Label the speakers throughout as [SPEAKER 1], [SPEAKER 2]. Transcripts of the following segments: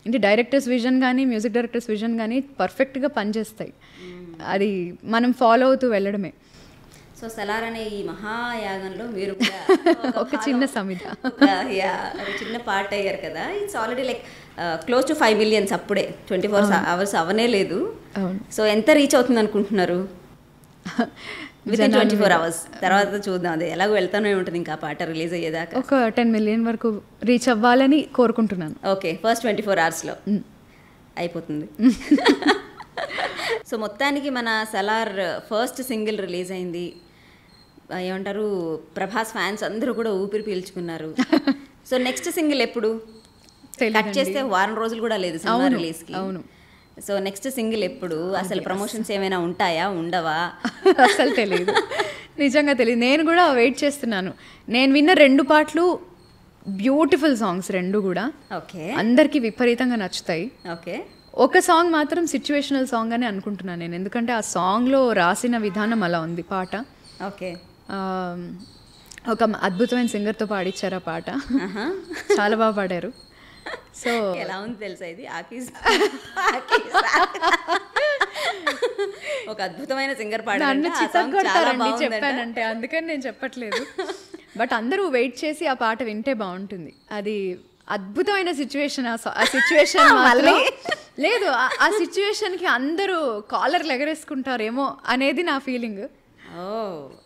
[SPEAKER 1] అంటే directors vision కానీ music directors vision కానీ పర్ఫెక్ట్గా పనిచేస్తాయి. అది మనం ఫాలో అవుతూ వెళ్ళడమే.
[SPEAKER 2] సో సలార్ అనే ఈ మహాయాగంలో మీరు
[SPEAKER 1] ఒక చిన్న సమిత
[SPEAKER 2] చిన్న పార్ట్ అయ్యారు కదా. It's already like close to 5 million అప్పుడే. 24 hours అవనే లేదు. సో ఎంత రీచ్ అవుతుంది అనుకుంటున్నారు? వితిన్ 24 hours తర్వాత చూద్దాం, అది ఎలాగో వెళ్తానే ఉంటుంది ఇంకా పాట రిలీజ్ అయ్యేదాకా.
[SPEAKER 1] ఒక 10 million వరకు రీచ్ అవ్వాలని కోరుకుంటున్నాను.
[SPEAKER 2] ఓకే, ఫస్ట్ 24 hours అయిపోతుంది. సో మొత్తానికి మన సలార్ ఫస్ట్ సింగిల్ రిలీజ్ అయింది. ఏమంటారు, ప్రభాస్ ఫ్యాన్స్ అందరూ కూడా ఊపిరి పీల్చుకున్నారు. సో నెక్స్ట్ సింగిల్ ఎప్పుడు? కట్ చేస్తే వారం రోజులు కూడా లేదు సినిమా రిలీజ్కి.
[SPEAKER 1] అవును.
[SPEAKER 2] సో నెక్స్ట్ సింగిల్ ఎప్పుడు? అసలు ప్రమోషన్స్ ఏమైనా ఉంటాయా, ఉండవా?
[SPEAKER 1] అసలు తెలియదు, నిజంగా తెలియదు. నేను కూడా వెయిట్ చేస్తున్నాను. నేను విన్న 2 పాటలు బ్యూటిఫుల్ సాంగ్స్, 2 కూడా
[SPEAKER 2] ఓకే,
[SPEAKER 1] అందరికీ విపరీతంగా నచ్చుతాయి.
[SPEAKER 2] ఓకే,
[SPEAKER 1] ఒక సాంగ్ మాత్రం సిచ్యువేషనల్ సాంగ్ అని అనుకుంటున్నాను నేను, ఎందుకంటే ఆ సాంగ్లో రాసిన విధానం అలా ఉంది పాట.
[SPEAKER 2] ఓకే,
[SPEAKER 1] ఒక అద్భుతమైన సింగర్తో పాడిచ్చారు ఆ పాట, చాలా బాగా పాడారు. సో
[SPEAKER 2] ఎలా ఉంది తెలుసా ఇది? ఒక అద్భుతమైన సింగర్ పాడారు,
[SPEAKER 1] చెప్పానంటే అందుకని నేను చెప్పట్లేదు. బట్ అందరూ వెయిట్ చేసి ఆ పాట వింటే బాగుంటుంది. అది అద్భుతమైన సిచ్యువేషన్. ఆ సిచ్యువేషన్ లేదు, ఆ సిచ్యువేషన్కి అందరూ కాలర్లు ఎగరేసుకుంటారేమో అనేది నా ఫీలింగ్.
[SPEAKER 2] ఓ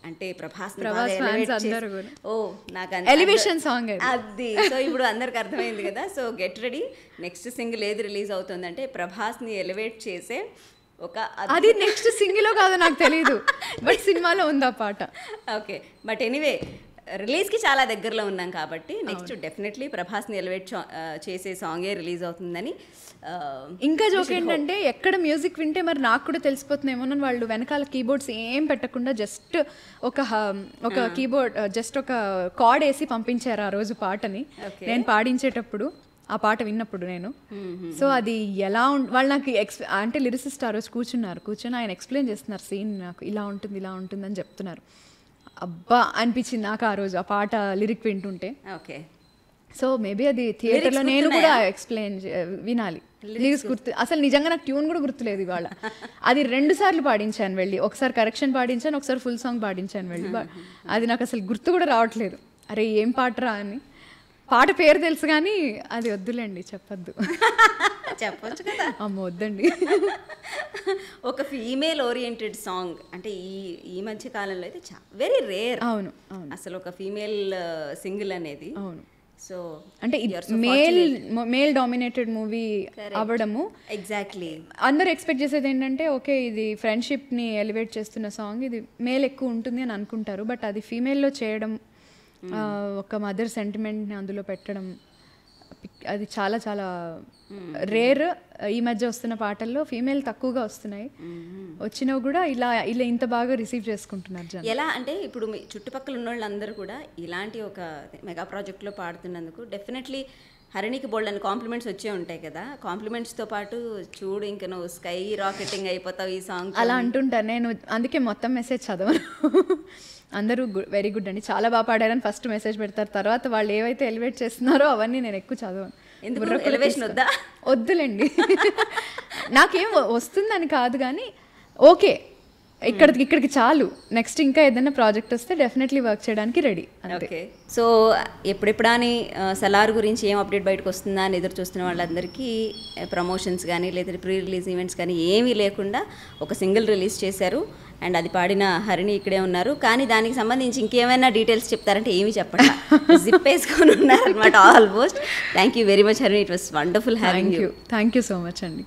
[SPEAKER 2] అంటే ప్రభాస్
[SPEAKER 1] ఫ్యాన్స్ అందరూ కూడా.
[SPEAKER 2] ఓ నాకు
[SPEAKER 1] ఎలివేషన్ సాంగ్
[SPEAKER 2] అది. సో ఇప్పుడు అందరికి అర్థమైంది కదా. So get ready, next single ఏది రిలీజ్ అవుతుందంటే ప్రభాస్ని ఎలివేట్ చేసే ఒక,
[SPEAKER 1] అది నెక్స్ట్ సింగిలో కాదో నాకు తెలియదు, బట్ సినిమాలో ఉంది ఆ పాట.
[SPEAKER 2] ఓకే, బట్ ఎనీవే రిలీజ్కి చాలా దగ్గరలో ఉన్నాం కాబట్టి నెక్స్ట్ డెఫినెట్లీ ప్రభాస్ని ఎలివేట్ చేసే సాంగే రిలీజ్ అవుతుందని.
[SPEAKER 1] ఇంకా జోక్ ఏంటంటే, ఎక్కడ మ్యూజిక్ వింటే మరి నాకు కూడా తెలిసిపోతుందేమో, వాళ్ళు వెనకాల కీబోర్డ్స్ ఏం పెట్టకుండా జస్ట్ ఒక కీబోర్డ్, జస్ట్ ఒక కార్డ్ వేసి పంపించారు ఆ రోజు పాటని నేను పాడించేటప్పుడు, ఆ పాట విన్నప్పుడు నేను. సో అది ఎలా వాళ్ళు నాకు అంటే లిరిసిస్ట్ ఆ రోజు కూర్చొని ఆయన ఎక్స్ప్లెయిన్ చేస్తున్నారు సీన్, నాకు ఇలా ఉంటుంది అని చెప్తున్నారు. అబ్బా అనిపించింది నాకు ఆ రోజు ఆ పాట లిరిక్ వింటుంటే.
[SPEAKER 2] ఓకే,
[SPEAKER 1] సో మేబీ అది థియేటర్లో నేను కూడా ఎక్స్ప్లెయిన్ వినాలి. లిరిక్స్ గుర్తు, అసలు నిజంగా నాకు ట్యూన్ కూడా గుర్తులేదు ఇవాళ. అది 2 సార్లు పాడించాను వెళ్ళి, ఒకసారి కరెక్షన్ పాడించాను, ఒకసారి ఫుల్ సాంగ్ పాడించాను వెళ్ళి. అది నాకు అసలు గుర్తు కూడా రావట్లేదు. అరే ఏం పాటరా అని. పాట పేరు తెలుసు కానీ అది వద్దులేండి, చెప్పొద్దు.
[SPEAKER 2] చెప్పొచ్చు కదా.
[SPEAKER 1] అమ్మ వద్దండి.
[SPEAKER 2] ఒక ఫీమేల్ ఓరియంటెడ్ సాంగ్ అంటే ఈ మధ్య కాలంలో అయితే వెరీ రేర్.
[SPEAKER 1] అవును,
[SPEAKER 2] అసలు ఒక ఫీమేల్ సింగిల్ అనేది.
[SPEAKER 1] అవును.
[SPEAKER 2] సో
[SPEAKER 1] అంటే మేల్ డామినేటెడ్ మూవీ అవ్వడము.
[SPEAKER 2] ఎగ్జాక్ట్లీ.
[SPEAKER 1] అందరూ ఎక్స్పెక్ట్ చేసేది ఏంటంటే, ఓకే ఇది ఫ్రెండ్షిప్ని ఎలివేట్ చేస్తున్న సాంగ్, ఇది మేల్ ఎక్కువ ఉంటుంది అని అనుకుంటారు. బట్ అది ఫీమేల్లో చేయడం, ఒక మదర్ సెంటిమెంట్ని అందులో పెట్టడం, అది చాలా చాలా రేర్. ఈ మధ్య వస్తున్న పాటల్లో ఫీమేల్ తక్కువగా వస్తున్నాయి, వచ్చినా కూడా ఇలా ఇంత బాగా రిసీవ్ చేసుకుంటున్నారు జనం.
[SPEAKER 2] ఎలా అంటే ఇప్పుడు మీ చుట్టుపక్కల ఉన్న వాళ్ళందరూ కూడా ఇలాంటి ఒక మెగా ప్రాజెక్ట్లో పాడుతున్నందుకు డెఫినెట్లీ హరిణికి బోల్డ్ అని కాంప్లిమెంట్స్ వచ్చే ఉంటాయి కదా. కాంప్లిమెంట్స్తో పాటు చూడు ఇంకా నువ్వు స్కై రాకెటింగ్ అయిపోతావు ఈ సాంగ్
[SPEAKER 1] అలా అంటుంటారు. నేను అందుకే మొత్తం మెసేజ్ చదవను. అందరూ వెరీ గుడ్ అండి, చాలా బాగా పాడారని ఫస్ట్ మెసేజ్ పెడతారు. తర్వాత వాళ్ళు ఏవైతే ఎలివేట్ చేస్తున్నారో అవన్నీ నేను ఎక్కువ చదవను.
[SPEAKER 2] ఎలివేషన్ వద్దా?
[SPEAKER 1] వద్దులేండి. నాకేం వస్తుందని కాదు కానీ ఓకే, ఇక్కడికి చాలు. నెక్స్ట్ ఇంకా ఏదైనా ప్రాజెక్ట్ వస్తే డెఫినెట్లీ వర్క్ చేయడానికి రెడీ.
[SPEAKER 2] ఓకే, సో ఎప్పుడెప్పుడా అని సలార్ గురించి ఏం అప్డేట్ బయటకు వస్తుందా అని ఎదురు చూస్తున్న వాళ్ళందరికీ ప్రమోషన్స్ కానీ లేదా ప్రీ రిలీజ్ ఈవెంట్స్ కానీ ఏమీ లేకుండా ఒక సింగిల్ రిలీజ్ చేశారు. అండ్ అది పాడిన హరిణి ఇక్కడే ఉన్నారు. కానీ దానికి సంబంధించి ఇంకేమైనా డీటెయిల్స్ చెప్తారంటే ఏమీ చెప్పండి, జిప్ వేసుకొని ఉన్నారనమాట almost. Thank you very much Harini, it was wonderful having you.
[SPEAKER 1] Thank you so much అండి.